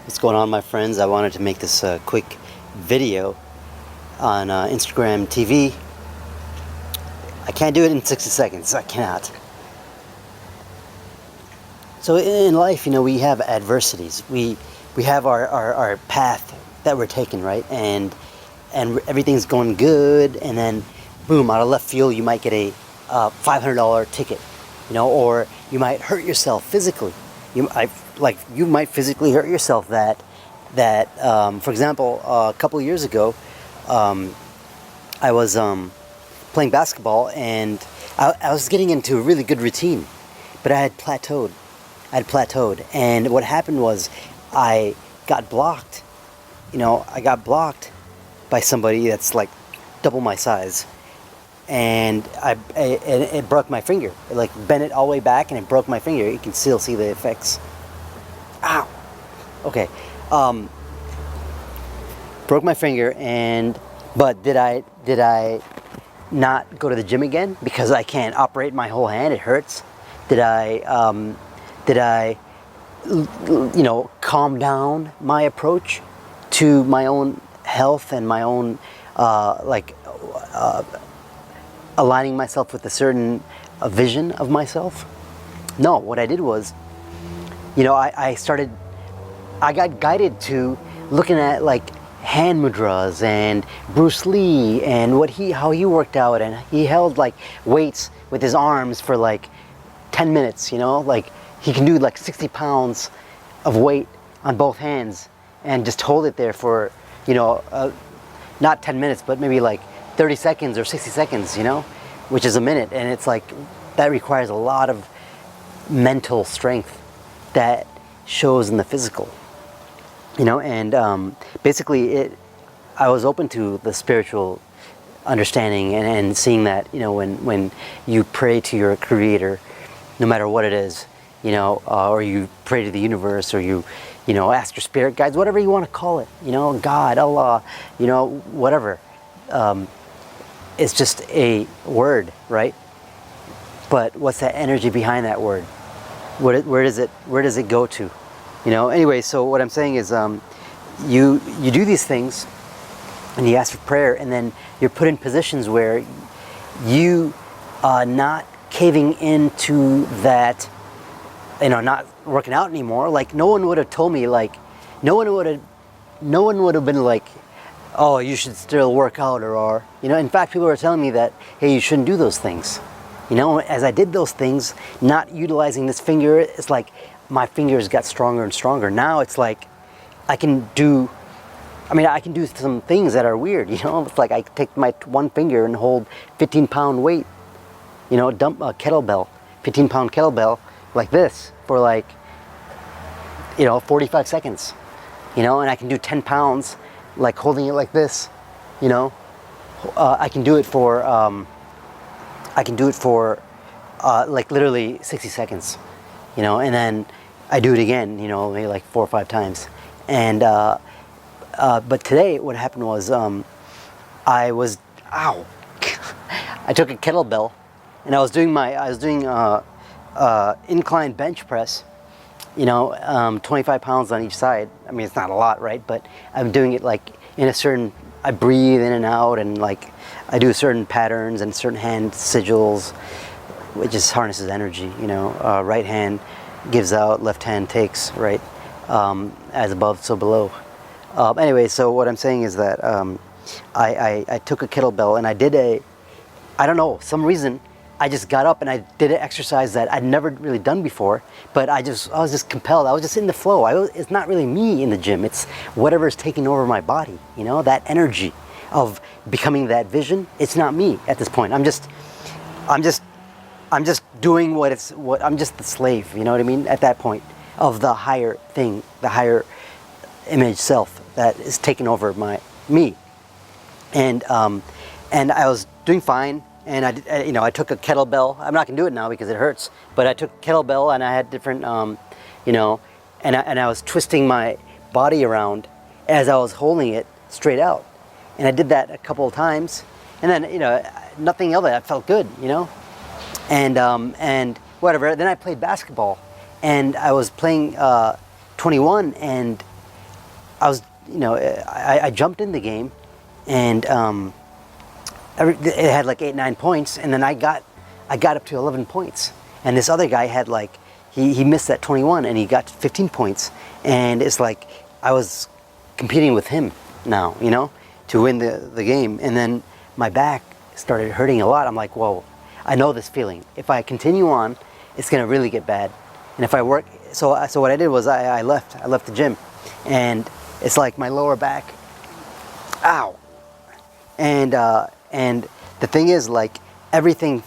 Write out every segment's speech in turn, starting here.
What's going on, my friends? I wanted to make this quick video on Instagram TV. I can't do it in 60 seconds. I cannot. So in life, we have adversities. We have our path that we're taking, right? And everything's going good, and then boom, out of left field, you might get a $500 ticket, or you might hurt yourself physically. You might physically hurt yourself. For example, a couple of years ago, I was playing basketball, and I was getting into a really good routine, but I had plateaued. And what happened was I got blocked. I got blocked by somebody that's like double my size, and it broke my finger. It bent it all the way back, and it broke my finger. You can still see the effects. Ow. Okay. Broke my finger, but did I not go to the gym again because I can't operate my whole hand? It hurts. Did I calm down my approach to my own health and my own aligning myself with a certain vision of myself? No, what I did was, I got guided to looking at hand mudras and Bruce Lee and how he worked out, and he held weights with his arms for 10 minutes, he can do 60 pounds of weight on both hands and just hold it there for, not 10 minutes, but maybe 30 seconds or 60 seconds, which is a minute. And it's that requires a lot of mental strength that shows in the physical, and basically I was open to the spiritual understanding and seeing that, when you pray to your creator, no matter what it is, or you pray to the universe, or you ask your spirit guides, whatever you want to call it, God, Allah, whatever. It's just a word, right? But what's that energy behind that word? Where does it go to? Anyway, so what I'm saying is, you do these things, and you ask for prayer, and then you're put in positions where you are not caving into that, not working out anymore. No one would have told me, no one would have been like, oh, you should still work out, or in fact, people were telling me that, hey, you shouldn't do those things. As I did those things, not utilizing this finger, it's like my fingers got stronger and stronger. Now it's I can do some things that are weird, It's I take my one finger and hold 15-pound weight, dump a kettlebell, 15-pound kettlebell, like this for 45 seconds, and I can do 10 pounds, holding it like this, I can do it for literally 60 seconds, and then I do it again, maybe 4 or 5 times. And but today what happened was, I took a kettlebell, and I was doing incline bench press, 25 pounds on each side. It's not a lot, right? But I'm doing it in a certain, I breathe in and out, and I do certain patterns and certain hand sigils, which just harnesses energy, right hand gives out, left hand takes, right? As above, so below. Anyway, so what I'm saying is that I took a kettlebell, and I don't know, some reason, I just got up and I did an exercise that I'd never really done before, but I was just compelled. I was just in the flow. It's not really me in the gym. It's whatever's taking over my body, that energy of becoming that vision. It's not me at this point. I'm just doing I'm just the slave, you know what I mean? At that point of the higher thing, the higher image self that is taking over me. And I was doing fine. And I took a kettlebell. I'm not gonna do it now because it hurts. But I took a kettlebell, and I had different, and I was twisting my body around as I was holding it straight out. And I did that a couple of times, and then nothing of it. I felt good, and whatever. Then I played basketball, and I was playing 21, and I was, I jumped in the game, and it had like 8, 9 points, and then I got up to 11 points, and this other guy had like, he missed that 21, and he got 15 points, and it's like I was competing with him now, to win the game, and then my back started hurting a lot. I'm like, whoa, I know this feeling. If I continue on, it's gonna really get bad. And if I work, so what I did was I left the gym, and it's like my lower back, ow, and the thing is, like, everything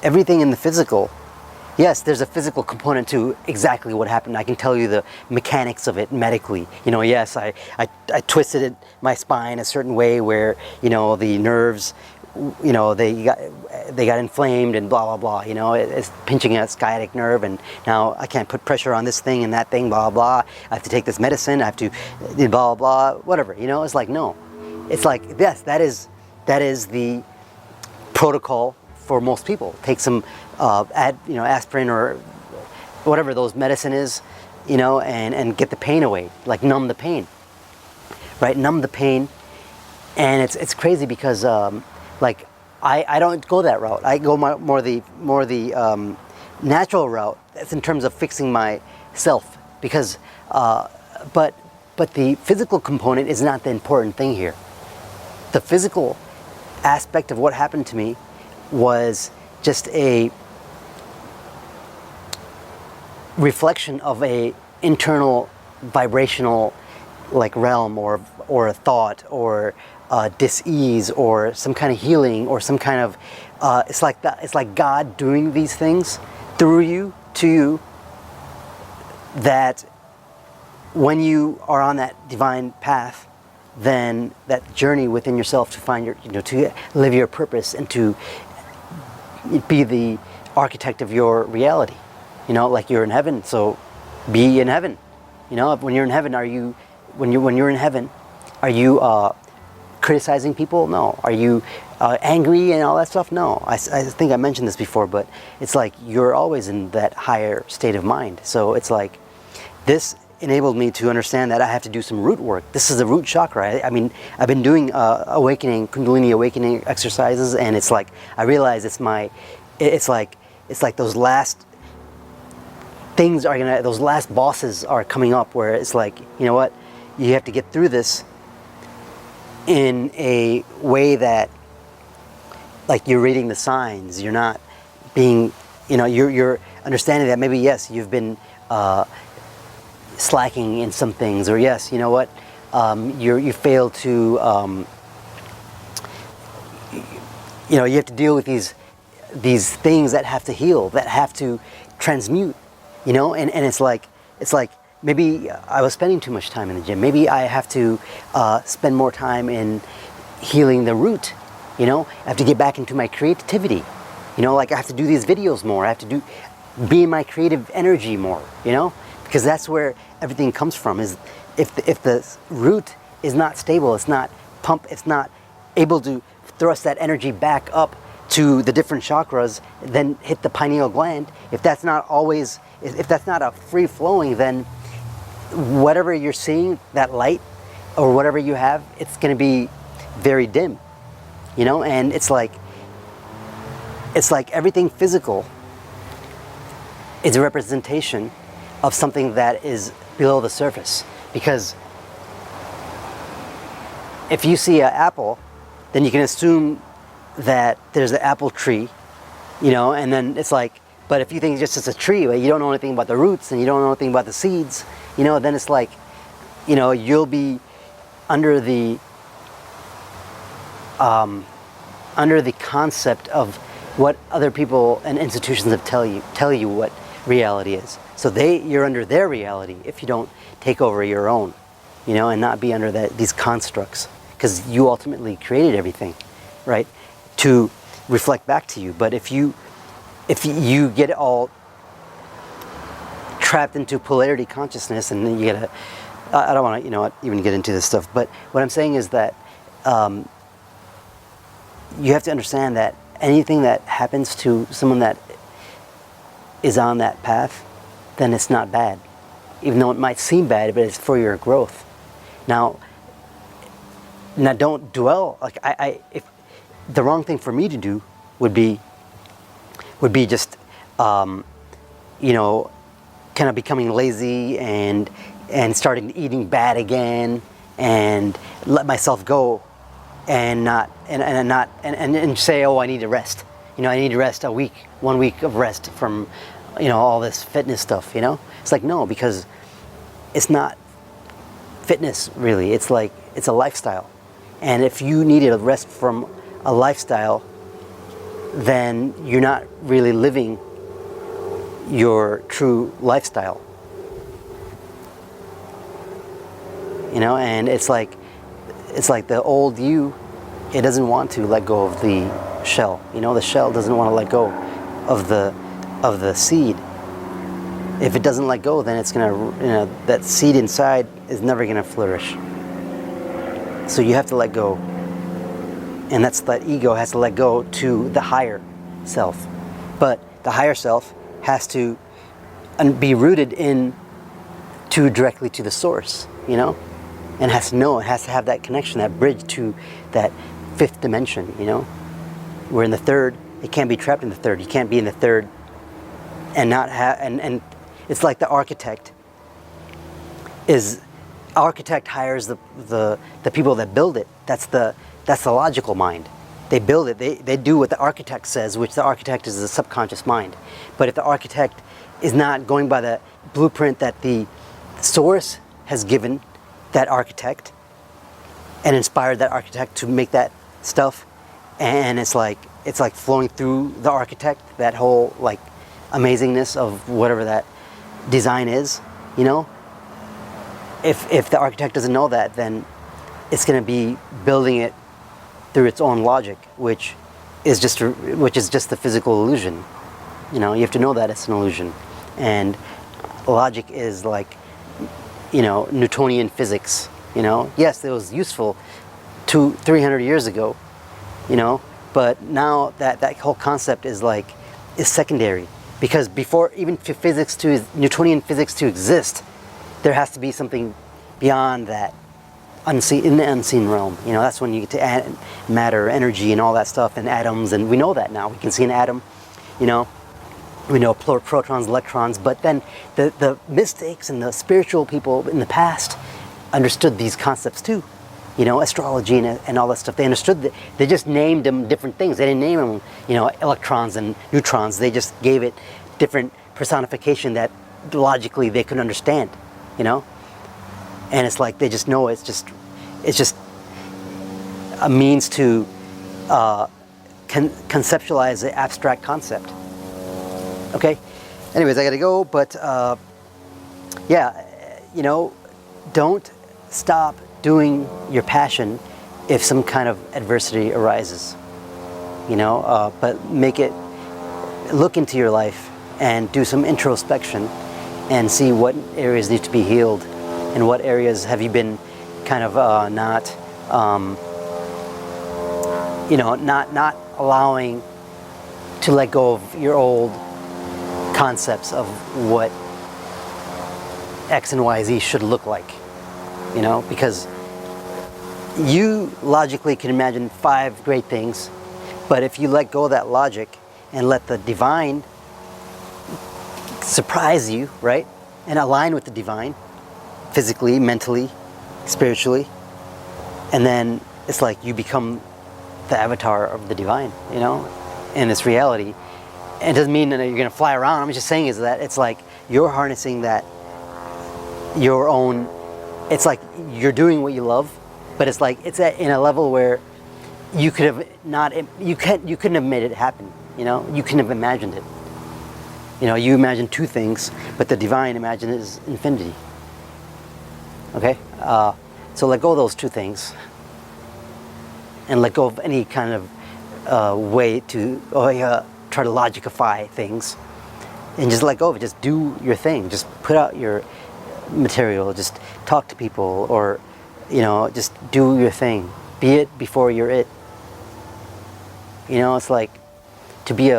in the physical, yes, there's a physical component to exactly what happened. I can tell you the mechanics of it medically. Yes, I twisted my spine a certain way where, the nerves, they got inflamed and blah, blah, blah. It's pinching a sciatic nerve, and now I can't put pressure on this thing and that thing, blah, blah. I have to take this medicine. I have to blah, blah, whatever. It's like, no. It's like, yes, that is the protocol for most people. Take some aspirin or whatever those medicine is, and get the pain away, like numb the pain, right? Numb the pain. And it's crazy because like I don't go that route. I go more the natural route. That's in terms of fixing myself, because but the physical component is not the important thing here. The physical aspect of what happened to me was just a reflection of a internal vibrational like realm or a thought or dis-ease or some kind of healing or some kind of it's like God doing these things through you, to you, that when you are on that divine path, then that journey within yourself to find to live your purpose and to be the architect of your reality, like you're in heaven, so be in heaven. When you're in heaven, when you're in heaven, are you criticizing people? No. Are you angry and all that stuff? No. I think I mentioned this before, but it's like you're always in that higher state of mind. So it's like this enabled me to understand that I have to do some root work. This is the root chakra. I mean, I've been doing kundalini awakening exercises, and it's like I realize it's like those last things those last bosses are coming up, where it's like, you know what, you have to get through this in a way that, like, you're reading the signs. You're not being, you're understanding that maybe, yes, you've been slacking in some things, or yes, you know what, you fail to, you have to deal with these things that have to heal, that have to transmute, and it's like maybe I was spending too much time in the gym. Maybe I have to spend more time in healing the root. I have to get back into my creativity. Like I have to do these videos more. I have to be in my creative energy more. Because that's where everything comes from. Is if the root is not stable, it's not able to thrust that energy back up to the different chakras, then hit the pineal gland. If that's not a free flowing, then whatever you're seeing, that light or whatever you have, it's going to be very dim, and it's like everything physical is a representation of something that is below the surface. Because if you see an apple, then you can assume that there's an apple tree, and then it's like, but if you think it's a tree, but you don't know anything about the roots and you don't know anything about the seeds, then it's like, you'll be under the concept of what other people and institutions have tell you what reality is. So you're under their reality if you don't take over your own, and not be under these constructs, because you ultimately created everything, right, to reflect back to you. But if you get all trapped into polarity consciousness, and then you get I don't want to, even get into this stuff, but what I'm saying is that you have to understand that anything that happens to someone that is on that path, then it's not bad. Even though it might seem bad, but it's for your growth. Now don't dwell. Like if the wrong thing for me to do would be just you know, kind of becoming lazy and starting eating bad again and let myself go and say, oh, I need to rest. You know, I need to rest 1 week of rest from, you know, all this fitness stuff, you know? It's like, no, because it's not fitness really. It's like, it's a lifestyle. And if you need a rest from a lifestyle, then you're not really living your true lifestyle. You know, and it's like the old you, it doesn't want to let go of the shell. You know, the shell doesn't want to let go of the seed. If it doesn't let go, then it's gonna, you know, that seed inside is never gonna flourish. So you have to let go. And that's that ego has to let go to the higher self. But the higher self has to be rooted in directly to the source, you know? And has to know, it has to have that connection, that bridge to that fifth dimension, you know? Where in the third, it can't be trapped in the third. You can't be in the third and not have, and it's like the architect hires the people that build it. That's the logical mind. They build it, they do what the architect says, which the architect is the subconscious mind. But if the architect is not going by the blueprint that the source has given that architect and inspired that architect to make that stuff, and it's like flowing through the architect, that whole like amazingness of whatever that design is, you know? If the architect doesn't know that, then it's going to be building it through its own logic, which is just the physical illusion. You know, you have to know that it's an illusion. And logic is like, you know, Newtonian physics, you know. Yes, it was useful 300 years ago, you know, but now that whole concept is secondary, because before even Newtonian physics to exist, there has to be something beyond that, unseen, in the unseen realm. You know, that's when you get to matter, energy, and all that stuff, and atoms, and we know that now. We can see an atom, you know. We know protons, electrons, but then the mystics and the spiritual people in the past understood these concepts too. You know, astrology and all that stuff. They understood that. They just named them different things. They didn't name them, you know, electrons and neutrons. They just gave it different personification that logically they could understand, you know. And it's like they just know it's just a means to conceptualize the abstract concept. Okay. Anyways, I gotta go, but yeah, you know, don't stop doing your passion if some kind of adversity arises. You know, but look into your life and do some introspection and see what areas need to be healed and what areas have you been kind of not allowing to let go of your old concepts of what X and Y, Z should look like, you know, because you logically can imagine 5 great things, but if you let go of that logic and let the divine surprise you, right, and align with the divine, physically, mentally, spiritually, and then it's like you become the avatar of the divine, you know, in its reality. And it doesn't mean that you're going to fly around. I'm just saying is that it's like you're harnessing that your own. It's like you're doing what you love, but it's like it's in a level where you could have not. You couldn't have made it happen. You know, you couldn't have imagined it. You know, you imagine 2 things, but the divine imagines infinity. Okay, so let go of those 2 things, and let go of any kind of way to try to logicify things, and just let go of it. Just do your thing. Just put out your material. Just talk to people, or you know, just do your thing. Be it before you're it. You know, it's like to be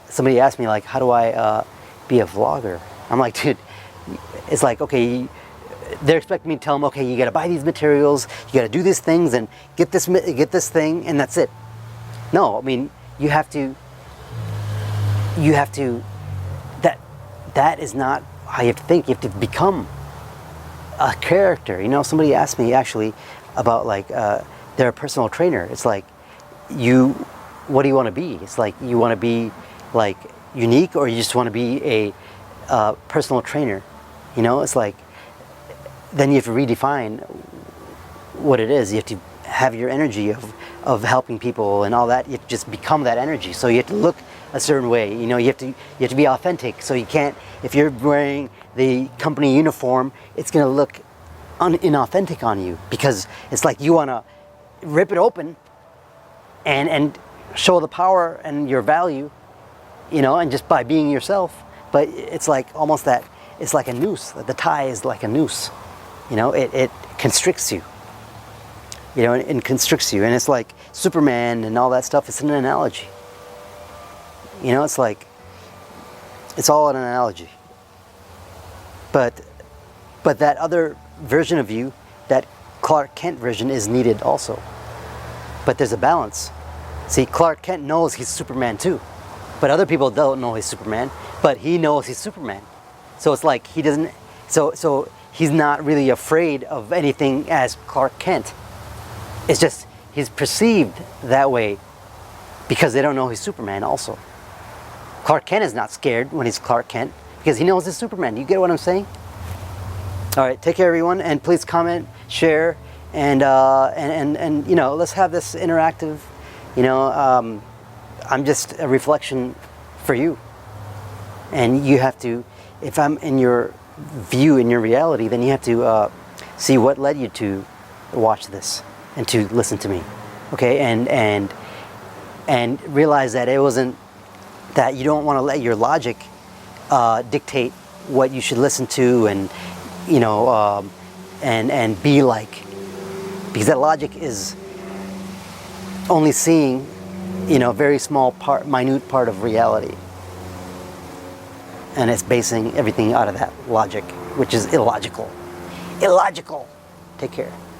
somebody asked me like, how do I be a vlogger? I'm like, dude, it's like, okay, they're expecting me to tell them, okay, you got to buy these materials, you got to do these things, and get this thing, and that's it. No, I mean, you have to. That is not how you have to think. You have to become a character. You know, somebody asked me actually about like they're a personal trainer. It's like, what do you want to be? It's like, you want to be like unique, or you just want to be a personal trainer. You know, it's like, then you have to redefine what it is. You have to have your energy of helping people and all that. You have to just become that energy. So you have to look a certain way. You know, you have to be authentic. So you can't, if you're wearing the company uniform, it's going to look inauthentic on you, because it's like you want to rip it open and show the power and your value, you know, and just by being yourself. But it's like almost that, it's like a noose. The tie is like a noose. You know, it constricts you. You know, and constricts you. And it's like Superman and all that stuff. It's an analogy. You know, it's like, it's all an analogy. But that other version of you, that Clark Kent version, is needed also. But there's a balance. See, Clark Kent knows he's Superman too. But other people don't know he's Superman. But he knows he's Superman. So it's like he doesn't, so he's not really afraid of anything as Clark Kent. It's just he's perceived that way because they don't know he's Superman also. Clark Kent is not scared when he's Clark Kent because he knows he's Superman. You get what I'm saying? All right, take care, everyone, and please comment, share, and you know, let's have this interactive. You know, I'm just a reflection for you, and you have to. If I'm in your view, in your reality, then you have to see what led you to watch this and to listen to me, okay? And realize that it wasn't that you don't want to let your logic dictate what you should listen to, and you know, and be like, because that logic is only seeing, you know, a very small part, minute part of reality, and it's basing everything out of that logic, which is illogical. Illogical. Take care.